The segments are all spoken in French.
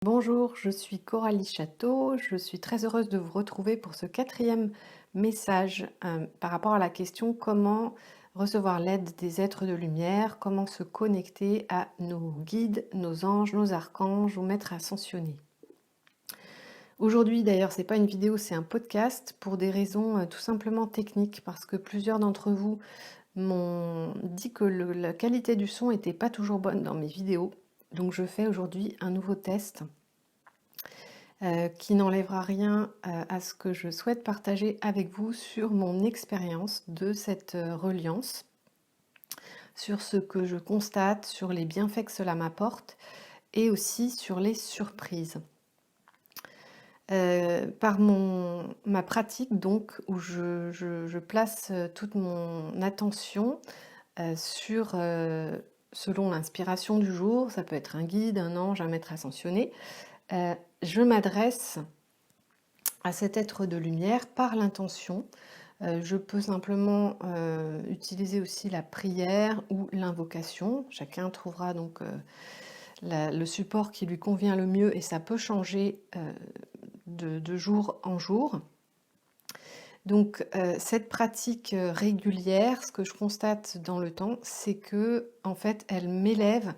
Bonjour, je suis Coralie Château. Je suis très heureuse de vous retrouver pour ce quatrième message par rapport à la question comment recevoir l'aide des êtres de lumière, comment se connecter à nos guides, nos anges, nos archanges ou maîtres ascensionnés. Aujourd'hui d'ailleurs c'est pas une vidéo, c'est un podcast pour des raisons tout simplement techniques parce que plusieurs d'entre vous m'ont dit que la qualité du son n'était pas toujours bonne dans mes vidéos. Donc je fais aujourd'hui un nouveau test qui n'enlèvera rien à ce que je souhaite partager avec vous sur mon expérience de cette reliance, sur ce que je constate, sur les bienfaits que cela m'apporte et aussi sur les surprises. Par ma pratique donc où je place toute mon attention sur, selon l'inspiration du jour, ça peut être un guide, un ange, un maître ascensionné, je m'adresse à cet être de lumière par l'intention. Je peux simplement utiliser aussi la prière ou l'invocation. Chacun trouvera donc le support qui lui convient le mieux et ça peut changer de jour en jour. Donc cette pratique régulière, ce que je constate dans le temps, c'est que en fait elle m'élève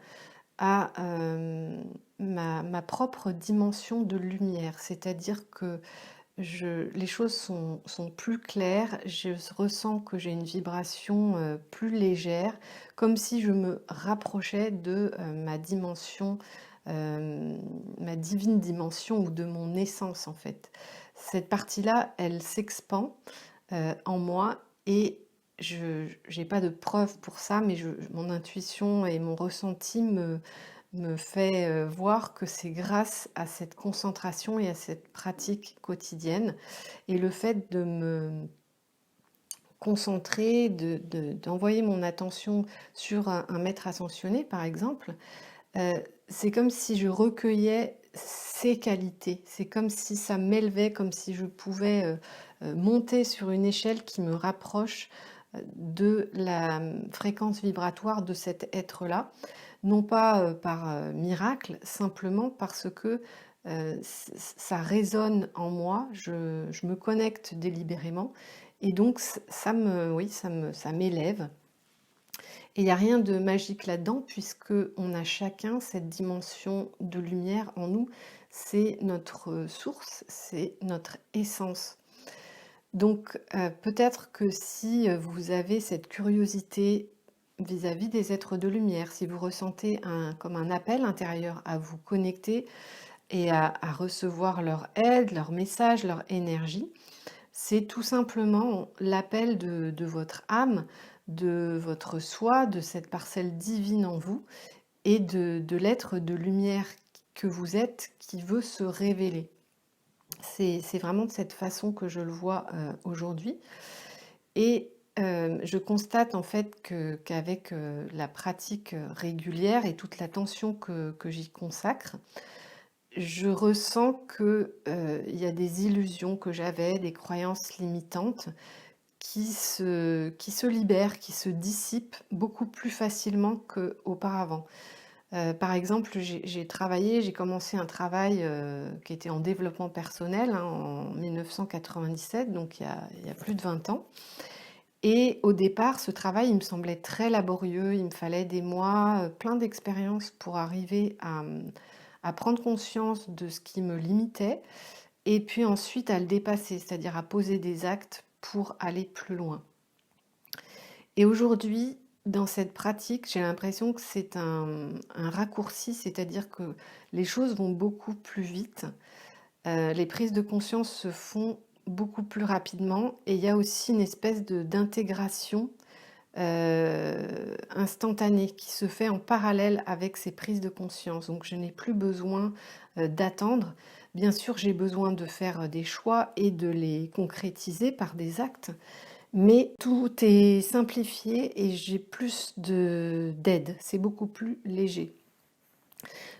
à ma propre dimension de lumière, c'est-à-dire que les choses sont plus claires, je ressens que j'ai une vibration plus légère, comme si je me rapprochais de ma dimension, ma divine dimension ou de mon essence en fait. Cette partie-là, elle s'expand en moi et je n'ai pas de preuve pour ça, mais mon intuition et mon ressenti me fait voir que c'est grâce à cette concentration et à cette pratique quotidienne et le fait de me concentrer, d'envoyer mon attention sur un maître ascensionné par exemple, euh, c'est comme si je recueillais ses qualités, c'est comme si ça m'élevait, comme si je pouvais monter sur une échelle qui me rapproche de la fréquence vibratoire de cet être-là, non pas par miracle, simplement parce que ça résonne en moi, je me connecte délibérément et donc oui, ça m'élève. Et il n'y a rien de magique là-dedans puisque on a chacun cette dimension de lumière en nous, c'est notre source, c'est notre essence. Donc peut-être que si vous avez cette curiosité vis-à-vis des êtres de lumière, si vous ressentez comme un appel intérieur à vous connecter et à recevoir leur aide, leur message, leur énergie, c'est tout simplement l'appel de votre âme, de votre soi, de cette parcelle divine en vous et de l'être de lumière que vous êtes qui veut se révéler. C'est vraiment de cette façon que je le vois aujourd'hui. Et je constate en fait qu'avec la pratique régulière et toute l'attention que j'y consacre, je ressens qu'il y a des illusions que j'avais, des croyances limitantes qui se libèrent, qui se dissipent beaucoup plus facilement qu'auparavant. Par exemple, j'ai commencé un travail qui était en développement personnel hein, en 1997, donc il y a plus de 20 ans. Et au départ, ce travail, il me semblait très laborieux, il me fallait des mois, plein d'expériences pour arriver à prendre conscience de ce qui me limitait et puis ensuite à le dépasser, c'est-à-dire à poser des actes pour aller plus loin. Et aujourd'hui, dans cette pratique, j'ai l'impression que c'est un raccourci, c'est-à-dire que les choses vont beaucoup plus vite, les prises de conscience se font beaucoup plus rapidement et il y a aussi une espèce d'intégration instantanée qui se fait en parallèle avec ces prises de conscience. Donc je n'ai plus besoin d'attendre. Bien sûr, j'ai besoin de faire des choix et de les concrétiser par des actes, mais tout est simplifié et j'ai plus d'aide, c'est beaucoup plus léger.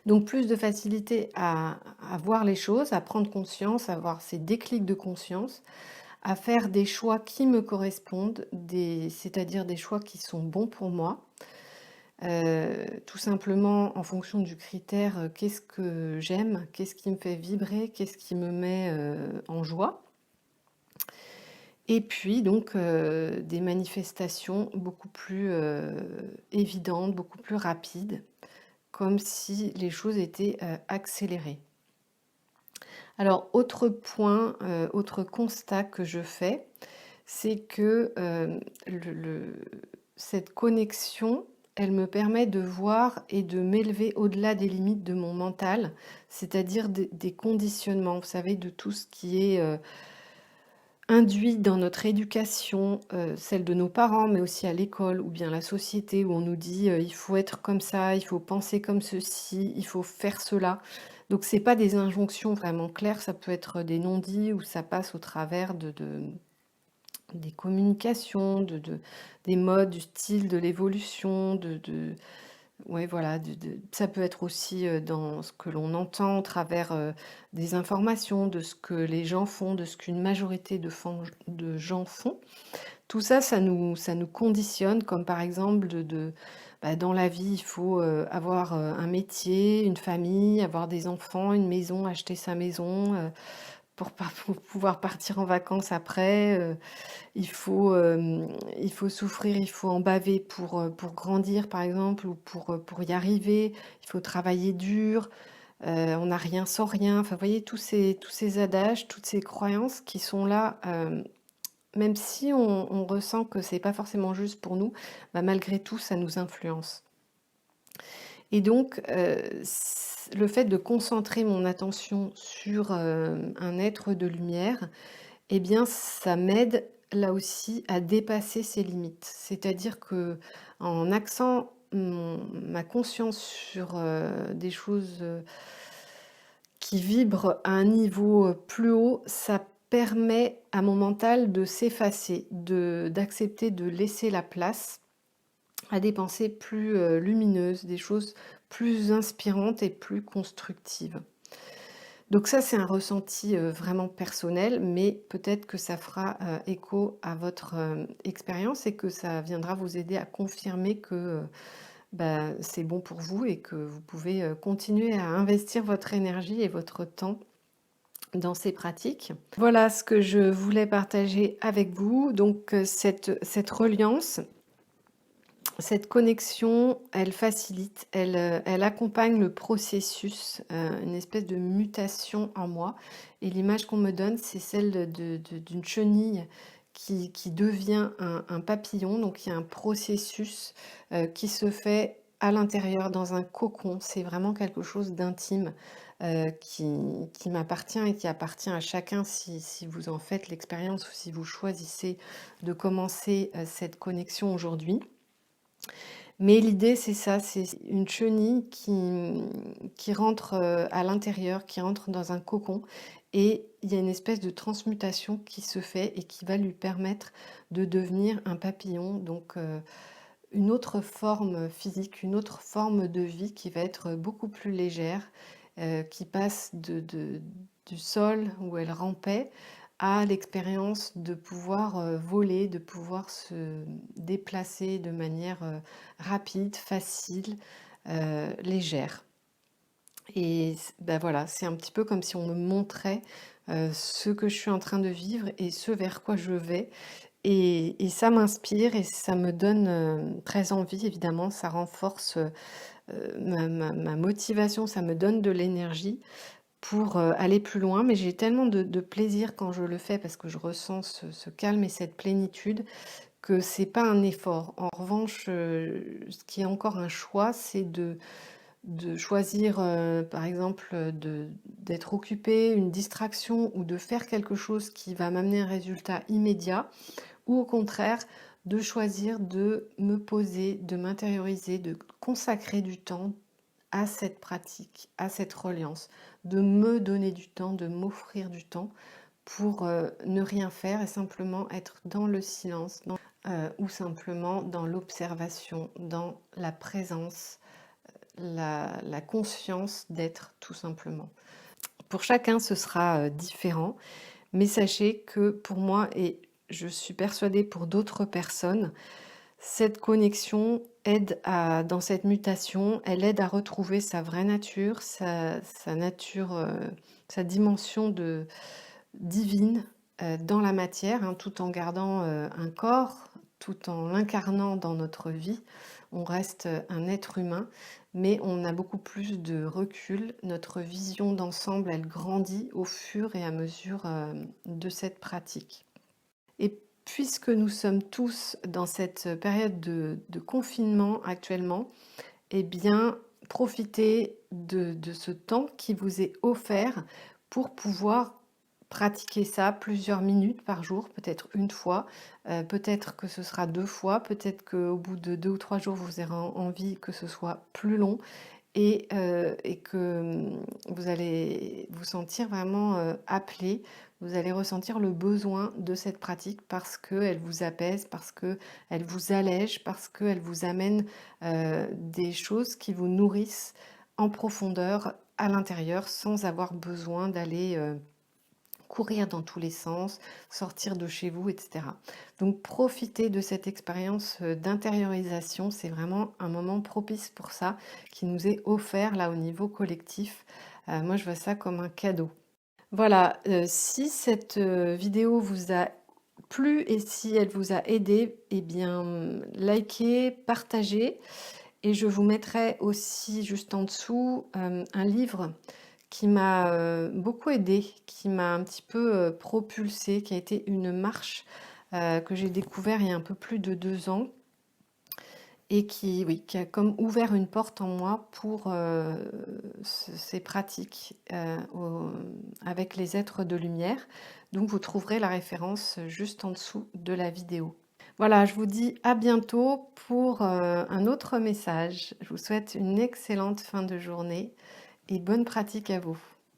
Donc plus de facilité à voir les choses, à prendre conscience, à avoir ces déclics de conscience, à faire des choix qui me correspondent, c'est-à-dire des choix qui sont bons pour moi. tout simplement en fonction du critère, qu'est-ce que j'aime, qu'est-ce qui me fait vibrer, qu'est-ce qui me met, en joie. Et puis donc des manifestations beaucoup plus, évidentes, beaucoup plus rapides, comme si les choses étaient, accélérées. Alors autre point, autre constat que je fais, c'est que, cette connexion, elle me permet de voir et de m'élever au-delà des limites de mon mental, c'est-à-dire des conditionnements, vous savez, de tout ce qui est, induit dans notre éducation, celle de nos parents, mais aussi à l'école ou bien la société où on nous dit, «Il faut être comme ça, il faut penser comme ceci, il faut faire cela». Donc c'est pas des injonctions vraiment claires, ça peut être des non-dits ou ça passe au travers de des communications, des modes, du style, de l'évolution, ouais, voilà, ça peut être aussi, dans ce que l'on entend au travers, des informations, de ce que les gens font, de ce qu'une majorité de gens font. Tout ça, ça nous conditionne, comme par exemple bah, dans la vie, il faut, avoir, un métier, une famille, avoir des enfants, une maison, acheter sa maison, pour pouvoir partir en vacances après, il faut souffrir, il faut en baver pour grandir par exemple ou pour y arriver. Il faut travailler dur, on n'a rien sans rien. Enfin, vous voyez tous ces adages, toutes ces croyances qui sont là, même si on ressent que c'est pas forcément juste pour nous, bah, malgré tout ça nous influence. Et donc, le fait de concentrer mon attention sur, un être de lumière, eh bien, ça m'aide là aussi à dépasser ces limites. C'est-à-dire que en axant ma conscience sur des choses qui vibrent à un niveau plus haut, ça permet à mon mental de s'effacer, d'accepter de laisser la place à des pensées plus lumineuses, des choses plus inspirantes et plus constructives. Donc ça, c'est un ressenti, vraiment personnel, mais peut-être que ça fera, écho à votre, expérience et que ça viendra vous aider à confirmer que, bah, c'est bon pour vous et que vous pouvez, continuer à investir votre énergie et votre temps dans ces pratiques. Voilà ce que je voulais partager avec vous. Donc, cette reliance, cette connexion, elle facilite, elle accompagne le processus, une espèce de mutation en moi et l'image qu'on me donne, c'est celle d'une chenille qui devient un papillon. Donc il y a un processus, qui se fait à l'intérieur dans un cocon. C'est vraiment quelque chose d'intime, qui m'appartient et qui appartient à chacun si vous en faites l'expérience ou si vous choisissez de commencer, cette connexion aujourd'hui. Mais l'idée, c'est ça, c'est une chenille qui rentre, à l'intérieur, qui rentre dans un cocon et il y a une espèce de transmutation qui se fait et qui va lui permettre de devenir un papillon, donc une autre forme physique, une autre forme de vie qui va être beaucoup plus légère, qui passe du sol où elle rampait à l'expérience de pouvoir, voler, de pouvoir se déplacer de manière, rapide, facile, légère. Et bah, voilà, c'est un petit peu comme si on me montrait, ce que je suis en train de vivre et ce vers quoi je vais. Et ça m'inspire et ça me donne, très envie évidemment, ça renforce, ma motivation, ça me donne de l'énergie pour, aller plus loin. Mais j'ai tellement de plaisir quand je le fais parce que je ressens ce calme et cette plénitude que c'est pas un effort. En revanche, ce qui est encore un choix, c'est de choisir, par exemple, d'être occupé, une distraction ou de faire quelque chose qui va m'amener un résultat immédiat ou au contraire de choisir de me poser, de m'intérioriser, de consacrer du temps à cette pratique, à cette reliance, de me donner du temps, de m'offrir du temps pour ne rien faire et simplement être dans le silence ou simplement dans l'observation, dans la présence, la conscience d'être tout simplement. Pour chacun, ce sera différent, mais sachez que pour moi, et je suis persuadée pour d'autres personnes, Cette connexion aide dans cette mutation, elle aide à retrouver sa vraie nature, sa nature, sa dimension divine dans la matière, hein, tout en gardant un corps, tout en l'incarnant dans notre vie. On reste un être humain, mais on a beaucoup plus de recul. Notre vision d'ensemble, elle grandit au fur et à mesure de cette pratique. Et puisque nous sommes tous dans cette période de confinement actuellement, eh bien, profitez de ce temps qui vous est offert pour pouvoir pratiquer ça plusieurs minutes par jour, peut-être une fois, peut-être que ce sera 2 fois, peut-être qu'au bout de 2 ou 3 jours, vous aurez envie que ce soit plus long et que vous allez vous sentir vraiment appelé, vous allez ressentir le besoin de cette pratique parce qu'elle vous apaise, parce qu'elle vous allège, parce qu'elle vous amène des choses qui vous nourrissent en profondeur à l'intérieur sans avoir besoin d'aller courir dans tous les sens, sortir de chez vous, etc. Donc profitez de cette expérience d'intériorisation, c'est vraiment un moment propice pour ça qui nous est offert là au niveau collectif. Moi je vois ça comme un cadeau. Voilà, si cette vidéo vous a plu et si elle vous a aidé, eh bien likez, partagez et je vous mettrai aussi juste en dessous un livre qui m'a beaucoup aidée, qui m'a un petit peu propulsée, qui a été une marche que j'ai découvert il y a un peu plus de 2 ans et qui, oui, qui a comme ouvert une porte en moi pour ces pratiques avec les êtres de lumière. Donc vous trouverez la référence juste en dessous de la vidéo. Voilà, je vous dis à bientôt pour un autre message. Je vous souhaite une excellente fin de journée et bonne pratique à vous.